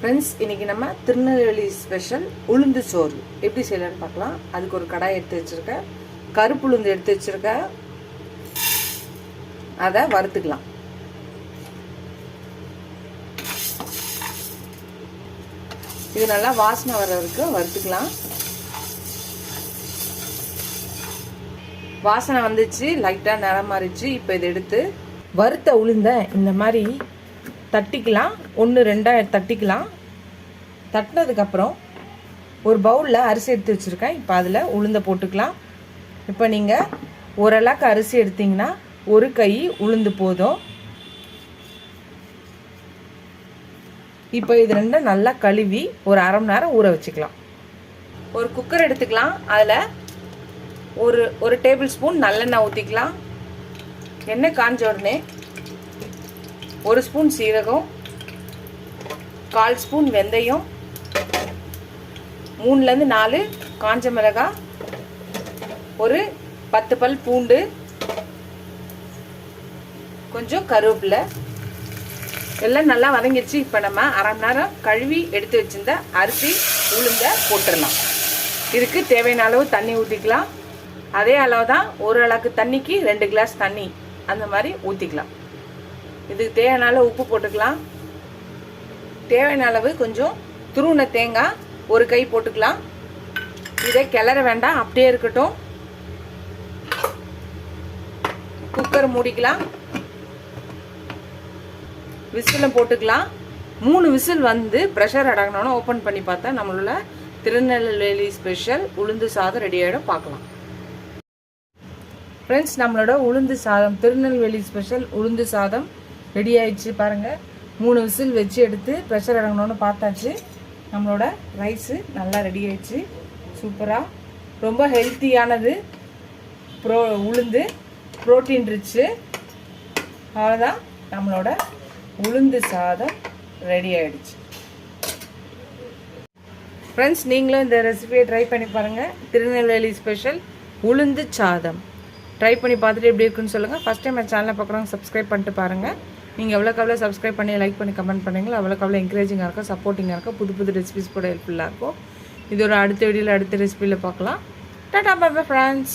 Friends, இன்றைக்கி நம்ம Tirunelveli special உளுந்து சோறு எப்படி செய்யலான்னு பார்க்கலாம். அதுக்கு ஒரு கடாய் எடுத்து வச்சுருக்கேன். கருப்பு உளுந்து எடுத்து வச்சுருக்கேன். அதை வறுத்துக்கலாம். இது நல்லா வாசனை வர வரைக்கும் வறுத்துக்கலாம். வாசனை வந்துச்சு, லைட்டாக நிறம் மாறிச்சு. இப்போ இதை எடுத்து வறுத்த உளுந்த இந்த மாதிரி தட்டிக்கலாம். 1-2 தட்டிக்கலாம். தட்டினதுக்கப்புறம் ஒரு பவுலில் அரிசி எடுத்து வச்சுருக்கேன். இப்போ அதில் உளுந்த போட்டுக்கலாம். இப்போ நீங்கள் ஓரளவுக்கு அரிசி எடுத்திங்கன்னா ஒரு கை உளுந்து போதும். இப்போ இது ரெண்டும் நல்லா கழுவி ஒரு அரை மணி நேரம் ஊற வச்சுக்கலாம். ஒரு குக்கர் எடுத்துக்கலாம். அதில் ஒரு டேபிள் ஸ்பூன் நல்லெண்ணெய் ஊற்றிக்கலாம். எண்ணெய் காஞ்ச உடனே 1 ஸ்பூன் சீரகம், 1/4 ஸ்பூன் வெந்தயம், 3-4 காஞ்ச மிளகாய், ஒரு 10 பல் பூண்டு, கொஞ்சம் கருவேப்பிலை எல்லாம் நல்லா வதங்கிடுச்சு. இப்போ நம்ம அரை மணி நேரம் கழுவி எடுத்து வச்சிருந்த அரிசி உளுந்த போட்டுடலாம். இதுக்கு தேவையான அளவு தண்ணி ஊற்றிக்கலாம். அதே அளவு தான், ஒரு அளவுக்கு தண்ணிக்கு 2 கிளாஸ் தண்ணி அந்த மாதிரி ஊற்றிக்கலாம். இதுக்கு தேவையான அளவு உப்பு போட்டுக்கலாம். தேவையான அளவு கொஞ்சம் துருவின தேங்காய் 1 கை போட்டுக்கலாம். இதை கிளற வேண்டாம், அப்படியே இருக்கட்டும். குக்கர் மூடிக்கலாம். விசிலும் போட்டுக்கலாம். 3 விசில் வந்து ப்ரெஷர் அடங்கினோன்னு ஓப்பன் பண்ணி பார்த்தா நம்மளோட திருநெல்வேலி ஸ்பெஷல் உளுந்து சாதம் ரெடி ஆகிடும். பார்க்கலாம் ஃப்ரெண்ட்ஸ், நம்மளோட உளுந்து சாதம், திருநெல்வேலி ஸ்பெஷல் உளுந்து சாதம் ரெடி ஆயிடுச்சு. பாருங்கள், 3 விசில் வச்சு எடுத்து ப்ரெஷர் இறங்கணுன்னு பார்த்தாச்சு. நம்மளோட ரைஸு நல்லா ரெடி ஆயிடுச்சு. சூப்பராக, ரொம்ப ஹெல்த்தியானது. உளுந்து ப்ரோட்டீன் ரிச்சு. அவ்வளோதான், நம்மளோட உளுந்து சாதம் ரெடி ஆயிடுச்சு. ஃப்ரெண்ட்ஸ், நீங்களும் இந்த ரெசிபியை ட்ரை பண்ணி பாருங்கள். திருநெல்வேலி ஸ்பெஷல் உளுந்து சாதம் ட்ரை பண்ணி பார்த்துட்டு எப்படி இருக்குன்னு சொல்லுங்கள். ஃபஸ்ட் டைம் என் சேனலை பார்க்குறவங்க சப்ஸ்கிரைப் பண்ணிட்டு பாருங்கள். நீங்கள் எவ்வளோக்கு சப்ஸ்கிரைப் பண்ணி லைக் பண்ணி கமெண்ட் பண்ணுறீங்களோ அவ்வளோக்கு என்கரேஜிங்காக இருக்கும், சப்போர்ட்டிங்காக இருக்கும். புது ரெசிபிஸ் கூட ஹெல்ப்ஃபுல்லாக இருக்கும். இது ஒரு அடுத்த வீடியோவில் அடுத்த ரெசிபியில் பார்க்கலாம். Tata, bye bye friends.